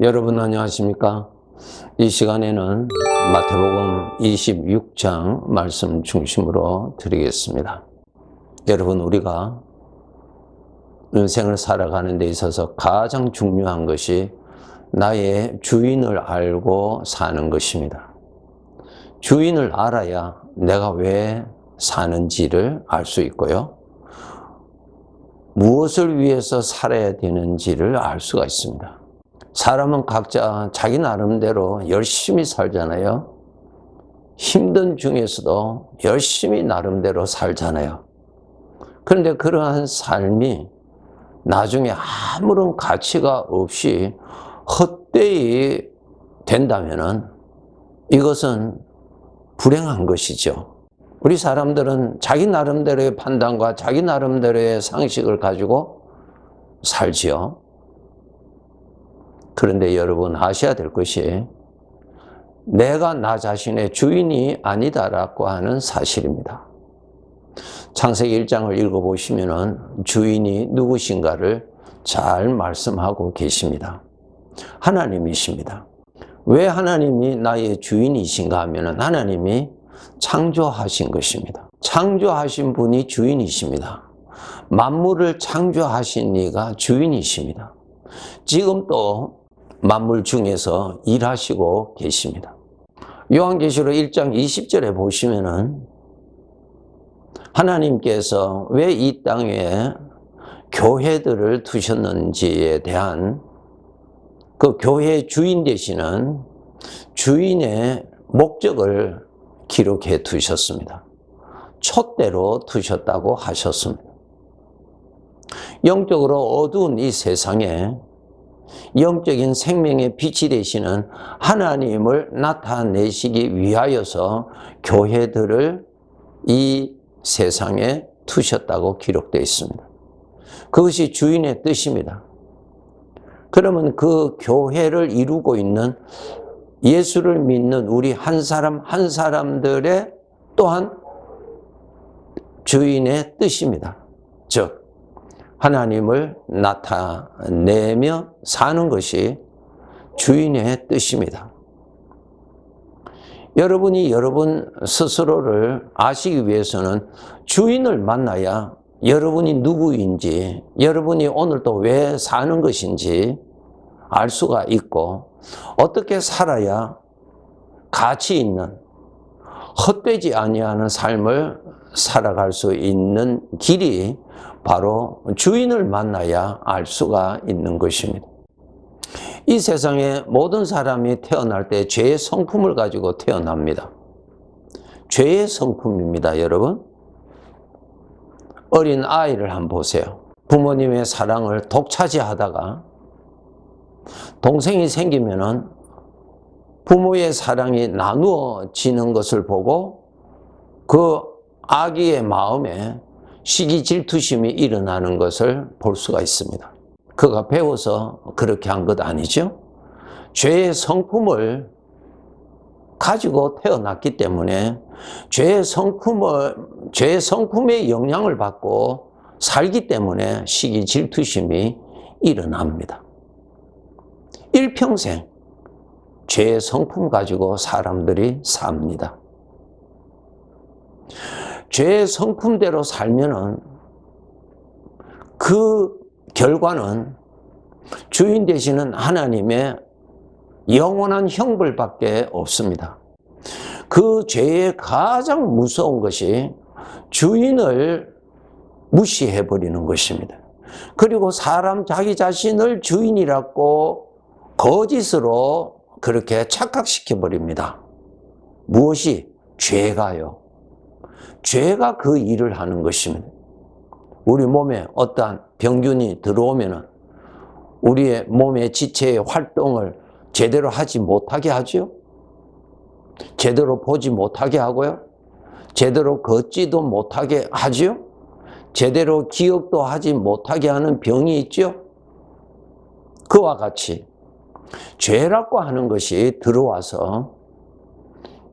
여러분 안녕하십니까? 이 시간에는 마태복음 26장 말씀 중심으로 드리겠습니다. 여러분, 우리가 인생을 살아가는 데 있어서 가장 중요한 것이 나의 주인을 알고 사는 것입니다. 주인을 알아야 내가 왜 사는지를 알 수 있고요. 무엇을 위해서 살아야 되는지를 알 수가 있습니다. 사람은 각자 자기 나름대로 열심히 살잖아요. 힘든 중에서도 열심히 나름대로 살잖아요. 그런데 그러한 삶이 나중에 아무런 가치가 없이 헛되이 된다면은 이것은 불행한 것이죠. 우리 사람들은 자기 나름대로의 판단과 자기 나름대로의 상식을 가지고 살지요. 그런데 여러분 아셔야 될 것이 내가 나 자신의 주인이 아니다라고 하는 사실입니다. 창세기 1장을 읽어보시면 주인이 누구신가를 잘 말씀하고 계십니다. 하나님이십니다. 왜 하나님이 나의 주인이신가 하면 하나님이 창조하신 것입니다. 창조하신 분이 주인이십니다. 만물을 창조하신 이가 주인이십니다. 지금 또 만물 중에서 일하시고 계십니다. 요한계시록 1장 20절에 보시면은 하나님께서 왜 이 땅에 교회들을 두셨는지에 대한 그 교회의 주인 되시는 주인의 목적을 기록해 두셨습니다. 촛대로 두셨다고 하셨습니다. 영적으로 어두운 이 세상에 영적인 생명의 빛이 되시는 하나님을 나타내시기 위하여서 교회들을 이 세상에 두셨다고 기록되어 있습니다. 그것이 주인의 뜻입니다. 그러면 그 교회를 이루고 있는 예수를 믿는 우리 한 사람 한 사람들의 또한 주인의 뜻입니다. 즉 하나님을 나타내며 사는 것이 주인의 뜻입니다. 여러분이 여러분 스스로를 아시기 위해서는 주인을 만나야 여러분이 누구인지, 여러분이 오늘 또 왜 사는 것인지 알 수가 있고, 어떻게 살아야 가치 있는 헛되지 아니하는 삶을 살아갈 수 있는 길이 바로 주인을 만나야 알 수가 있는 것입니다. 이 세상에 모든 사람이 태어날 때 죄의 성품을 가지고 태어납니다. 죄의 성품입니다, 여러분. 어린 아이를 한번 보세요. 부모님의 사랑을 독차지하다가 동생이 생기면은 부모의 사랑이 나누어지는 것을 보고 그 아기의 마음에 시기 질투심이 일어나는 것을 볼 수가 있습니다. 그가 배워서 그렇게 한 것 아니죠? 죄의 성품을 가지고 태어났기 때문에 죄의 성품의 영향을 받고 살기 때문에 시기 질투심이 일어납니다. 일평생 죄의 성품 가지고 사람들이 삽니다. 죄의 성품대로 살면은 그 결과는 주인 되시는 하나님의 영원한 형벌밖에 없습니다. 그 죄의 가장 무서운 것이 주인을 무시해버리는 것입니다. 그리고 사람 자기 자신을 주인이라고 거짓으로 그렇게 착각시켜버립니다. 무엇이? 죄가요. 죄가 그 일을 하는 것입니다. 우리 몸에 어떠한 병균이 들어오면 우리의 몸의 지체의 활동을 제대로 하지 못하게 하죠. 제대로 보지 못하게 하고요. 제대로 걷지도 못하게 하죠. 제대로 기억도 하지 못하게 하는 병이 있죠. 그와 같이 죄라고 하는 것이 들어와서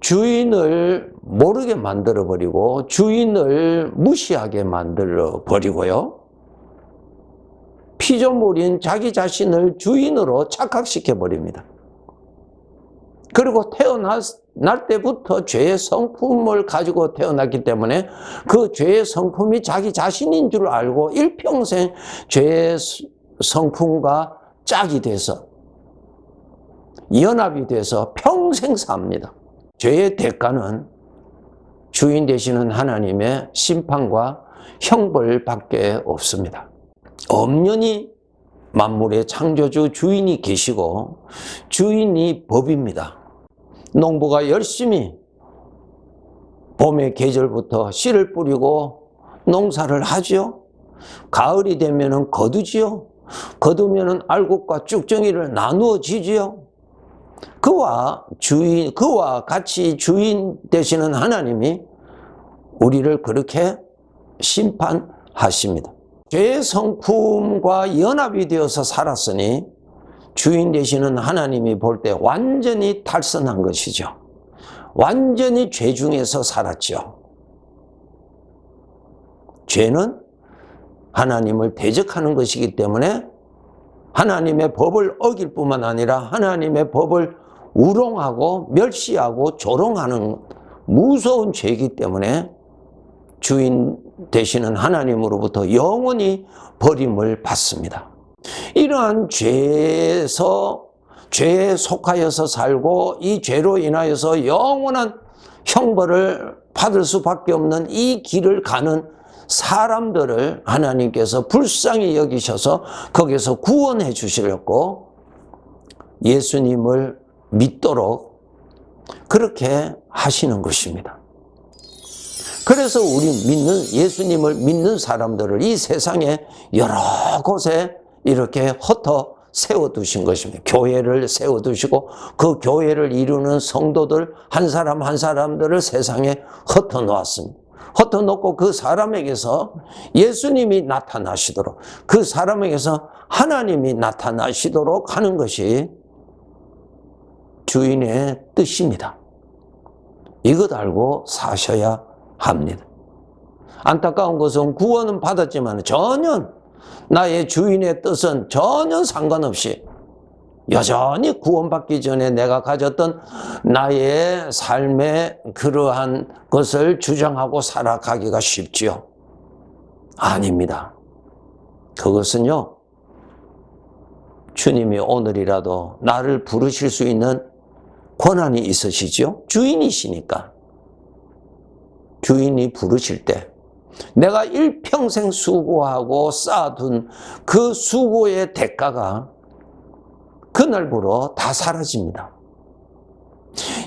주인을 모르게 만들어버리고 주인을 무시하게 만들어버리고요. 피조물인 자기 자신을 주인으로 착각시켜 버립니다. 그리고 태어날 때부터 죄의 성품을 가지고 태어났기 때문에 그 죄의 성품이 자기 자신인 줄 알고 일평생 죄의 성품과 짝이 돼서 연합이 돼서 평생 삽니다. 죄의 대가는 주인 되시는 하나님의 심판과 형벌밖에 없습니다. 엄연히 만물의 창조주 주인이 계시고 주인이 법입니다. 농부가 열심히 봄의 계절부터 씨를 뿌리고 농사를 하지요. 가을이 되면은 거두지요. 거두면은 알곡과 쭉정이를 나누어 지지요. 그와 같이 주인 되시는 하나님이 우리를 그렇게 심판하십니다. 죄의 성품과 연합이 되어서 살았으니 주인 되시는 하나님이 볼 때 완전히 탈선한 것이죠. 완전히 죄 중에서 살았죠. 죄는 하나님을 대적하는 것이기 때문에 하나님의 법을 어길 뿐만 아니라 하나님의 법을 우롱하고 멸시하고 조롱하는 무서운 죄이기 때문에 주인 되시는 하나님으로부터 영원히 버림을 받습니다. 이러한 죄에 속하여서 살고 이 죄로 인하여서 영원한 형벌을 받을 수밖에 없는 이 길을 가는 사람들을 하나님께서 불쌍히 여기셔서 거기서 구원해 주시려고 예수님을 믿도록 그렇게 하시는 것입니다. 그래서 예수님을 믿는 사람들을 이 세상에 여러 곳에 이렇게 흩어 세워두신 것입니다. 교회를 세워두시고 그 교회를 이루는 성도들 한 사람 한 사람들을 세상에 흩어 놓았습니다. 흩어 놓고 그 사람에게서 예수님이 나타나시도록 그 사람에게서 하나님이 나타나시도록 하는 것이 주인의 뜻입니다. 이것 알고 사셔야 합니다. 안타까운 것은 구원은 받았지만 전혀 나의 주인의 뜻은 전혀 상관없이 여전히 구원받기 전에 내가 가졌던 나의 삶의 그러한 것을 주장하고 살아가기가 쉽지요? 아닙니다. 그것은요, 주님이 오늘이라도 나를 부르실 수 있는 권한이 있으시죠? 주인이시니까. 주인이 부르실 때 내가 일평생 수고하고 쌓아둔 그 수고의 대가가 그날부로 다 사라집니다.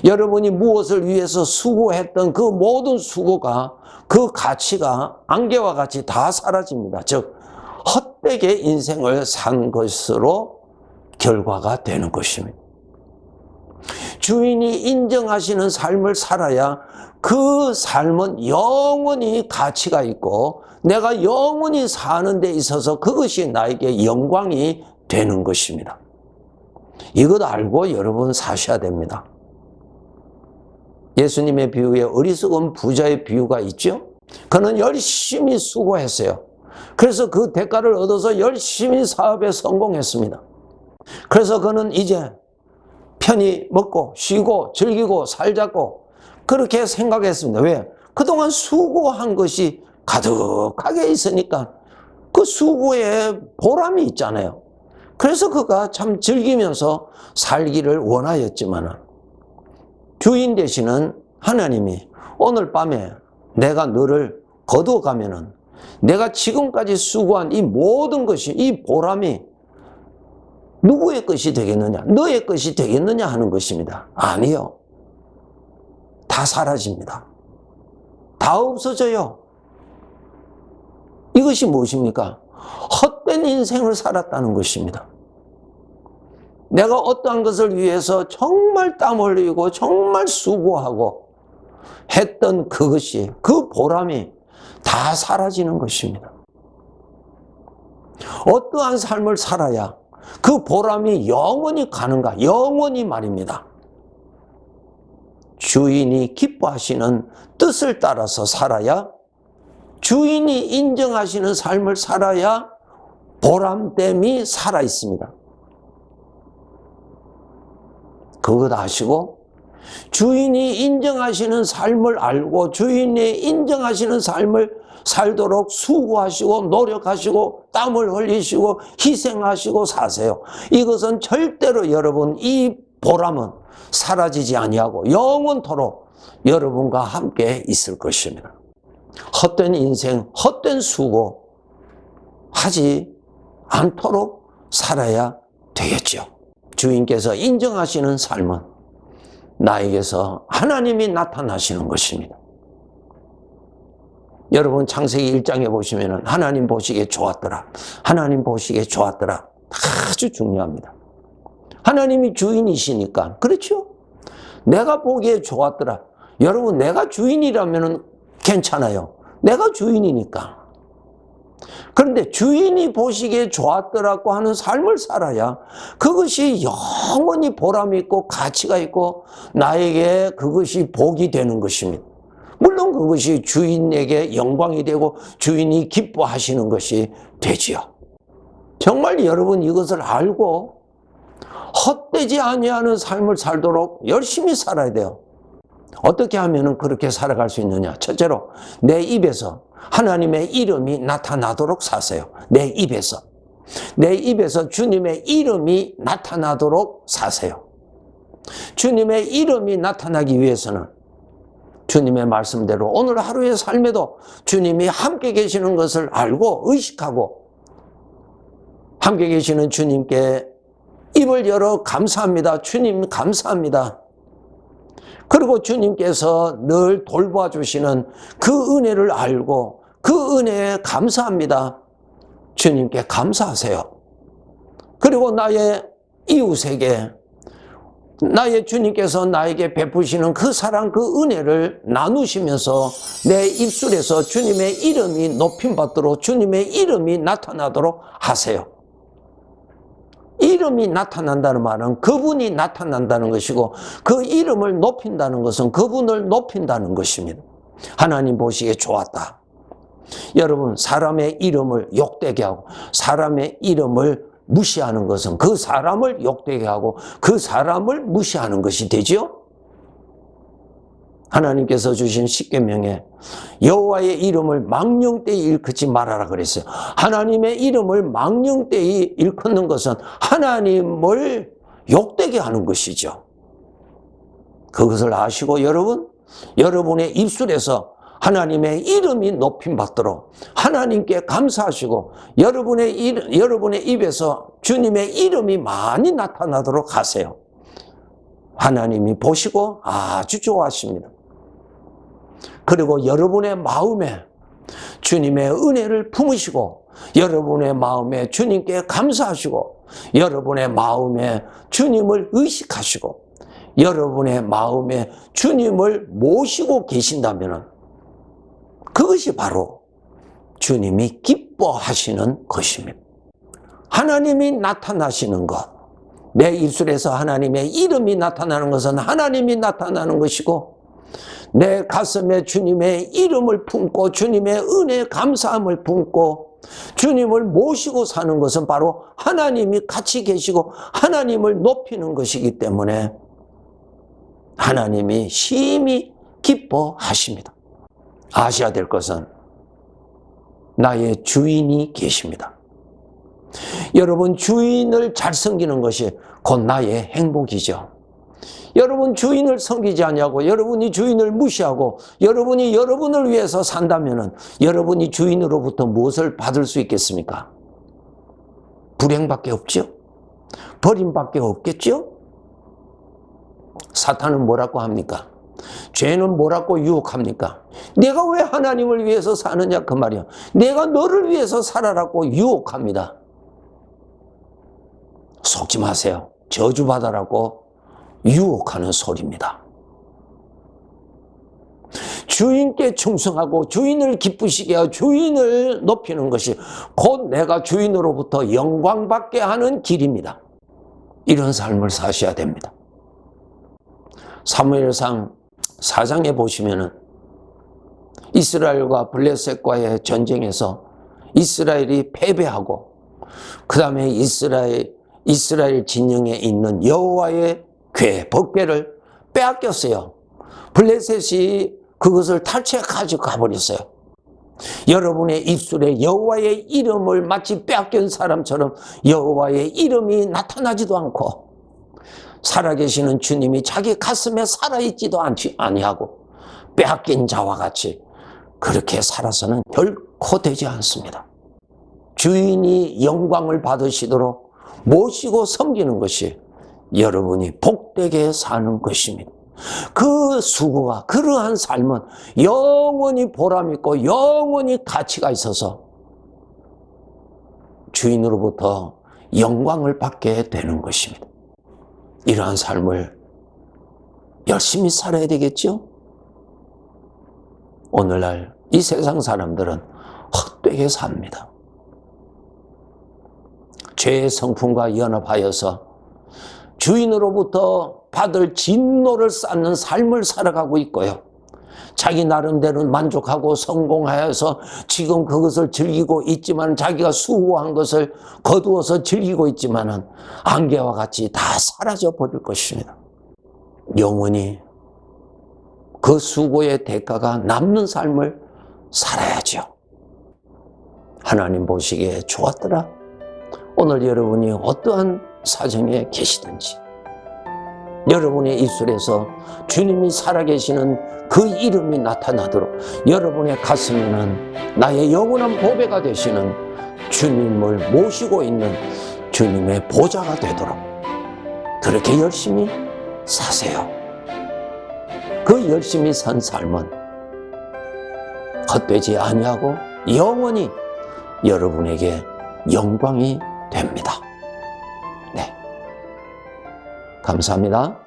여러분이 무엇을 위해서 수고했던 그 모든 수고가 그 가치가 안개와 같이 다 사라집니다. 즉 헛되게 인생을 산 것으로 결과가 되는 것입니다. 주인이 인정하시는 삶을 살아야 그 삶은 영원히 가치가 있고 내가 영원히 사는 데 있어서 그것이 나에게 영광이 되는 것입니다. 이것 알고 여러분 사셔야 됩니다. 예수님의 비유에 어리석은 부자의 비유가 있죠? 그는 열심히 수고했어요. 그래서 그 대가를 얻어서 열심히 사업에 성공했습니다. 그래서 그는 이제 편히 먹고 쉬고 즐기고 살자고 그렇게 생각했습니다. 왜? 그동안 수고한 것이 가득하게 있으니까 그 수고에 보람이 있잖아요. 그래서 그가 참 즐기면서 살기를 원하였지만 주인 되시는 하나님이 오늘 밤에 내가 너를 거두어가면은 내가 지금까지 수고한 이 모든 것이 이 보람이 누구의 것이 되겠느냐? 너의 것이 되겠느냐 하는 것입니다. 아니요. 다 사라집니다. 다 없어져요. 이것이 무엇입니까? 헛된 인생을 살았다는 것입니다. 내가 어떠한 것을 위해서 정말 땀 흘리고 정말 수고하고 했던 그것이 그 보람이 다 사라지는 것입니다. 어떠한 삶을 살아야 그 보람이 영원히 가는가? 영원히 말입니다. 주인이 기뻐하시는 뜻을 따라서 살아야 주인이 인정하시는 삶을 살아야 보람됨이 살아 있습니다. 그것 아시고 주인이 인정하시는 삶을 알고 주인이 인정하시는 삶을 살도록 수고하시고 노력하시고 땀을 흘리시고 희생하시고 사세요. 이것은 절대로 여러분 이 보람은 사라지지 아니하고 영원토록 여러분과 함께 있을 것입니다. 헛된 인생, 헛된 수고 하지 않도록 살아야 되겠죠. 주인께서 인정하시는 삶은 나에게서 하나님이 나타나시는 것입니다. 여러분 창세기 1장에 보시면 하나님 보시기에 좋았더라. 하나님 보시기에 좋았더라. 아주 중요합니다. 하나님이 주인이시니까. 그렇죠? 내가 보기에 좋았더라. 여러분 내가 주인이라면 괜찮아요. 내가 주인이니까. 그런데 주인이 보시기에 좋았더라고 하는 삶을 살아야 그것이 영원히 보람이 있고 가치가 있고 나에게 그것이 복이 되는 것입니다. 물론 그것이 주인에게 영광이 되고 주인이 기뻐하시는 것이 되지요. 정말 여러분 이것을 알고 헛되지 아니하는 삶을 살도록 열심히 살아야 돼요. 어떻게 하면 그렇게 살아갈 수 있느냐? 첫째로 내 입에서 하나님의 이름이 나타나도록 사세요. 내 입에서 주님의 이름이 나타나도록 사세요. 주님의 이름이 나타나기 위해서는 주님의 말씀대로 오늘 하루의 삶에도 주님이 함께 계시는 것을 알고 의식하고 함께 계시는 주님께 입을 열어 감사합니다. 주님 감사합니다. 그리고 주님께서 늘 돌봐 주시는 그 은혜를 알고 그 은혜에 감사합니다. 주님께 감사하세요. 그리고 나의 이웃에게 나의 주님께서 나에게 베푸시는 그 사랑 그 은혜를 나누시면서 내 입술에서 주님의 이름이 높임받도록 주님의 이름이 나타나도록 하세요. 이름이 나타난다는 말은 그분이 나타난다는 것이고 그 이름을 높인다는 것은 그분을 높인다는 것입니다. 하나님 보시기에 좋았다. 여러분 사람의 이름을 욕되게 하고 사람의 이름을 무시하는 것은 그 사람을 욕되게 하고 그 사람을 무시하는 것이 되지요. 하나님께서 주신 십계명에 여호와의 이름을 망령되이 일컫지 말아라 그랬어요. 하나님의 이름을 망령되이 일컫는 것은 하나님을 욕되게 하는 것이죠. 그것을 아시고 여러분의 입술에서 하나님의 이름이 높임받도록 하나님께 감사하시고 여러분의 입에서 주님의 이름이 많이 나타나도록 하세요. 하나님이 보시고 아주 좋아하십니다. 그리고 여러분의 마음에 주님의 은혜를 품으시고 여러분의 마음에 주님께 감사하시고 여러분의 마음에 주님을 의식하시고 여러분의 마음에 주님을 모시고 계신다면 그것이 바로 주님이 기뻐하시는 것입니다. 하나님이 나타나시는 것, 내 입술에서 하나님의 이름이 나타나는 것은 하나님이 나타나는 것이고 내 가슴에 주님의 이름을 품고 주님의 은혜에 감사함을 품고 주님을 모시고 사는 것은 바로 하나님이 같이 계시고 하나님을 높이는 것이기 때문에 하나님이 심히 기뻐하십니다. 아셔야 될 것은 나의 주인이 계십니다. 여러분 주인을 잘 섬기는 것이 곧 나의 행복이죠. 여러분 주인을 섬기지 않냐고 여러분이 주인을 무시하고 여러분이 여러분을 위해서 산다면 여러분이 주인으로부터 무엇을 받을 수 있겠습니까? 불행밖에 없죠. 버림밖에 없겠죠. 사탄은 뭐라고 합니까? 죄는 뭐라고 유혹합니까? 내가 왜 하나님을 위해서 사느냐 그 말이야. 내가 너를 위해서 살아라고 유혹합니다. 속지 마세요. 저주받아라고 유혹하는 소리입니다. 주인께 충성하고 주인을 기쁘시게 하고 주인을 높이는 것이 곧 내가 주인으로부터 영광받게 하는 길입니다. 이런 삶을 사셔야 됩니다. 사무엘상 4장에 보시면은 이스라엘과 블레셋과의 전쟁에서 이스라엘이 패배하고 그 다음에 이스라엘 진영에 있는 여호와의 궤, 법궤를 빼앗겼어요. 블레셋이 그것을 탈취해 가지고 가버렸어요. 여러분의 입술에 여호와의 이름을 마치 빼앗긴 사람처럼 여호와의 이름이 나타나지도 않고 살아계시는 주님이 자기 가슴에 살아있지도 아니하고 빼앗긴 자와 같이 그렇게 살아서는 결코 되지 않습니다. 주인이 영광을 받으시도록 모시고 섬기는 것이 여러분이 복되게 사는 것입니다. 그 수고가, 그러한 삶은 영원히 보람있고 영원히 가치가 있어서 주인으로부터 영광을 받게 되는 것입니다. 이러한 삶을 열심히 살아야 되겠죠? 오늘날 이 세상 사람들은 헛되게 삽니다. 죄의 성품과 연합하여서 주인으로부터 받을 진노를 쌓는 삶을 살아가고 있고요. 자기 나름대로 만족하고 성공하여서 지금 그것을 즐기고 있지만 자기가 수고한 것을 거두어서 즐기고 있지만 안개와 같이 다 사라져 버릴 것입니다. 영원히 그 수고의 대가가 남는 삶을 살아야죠. 하나님 보시기에 좋았더라. 오늘 여러분이 어떠한 사정에 계시든지 여러분의 입술에서 주님이 살아계시는 그 이름이 나타나도록 여러분의 가슴에는 나의 영원한 보배가 되시는 주님을 모시고 있는 주님의 보좌가 되도록 그렇게 열심히 사세요. 그 열심히 산 삶은 헛되지 아니하고 영원히 여러분에게 영광이 됩니다. 네. 감사합니다.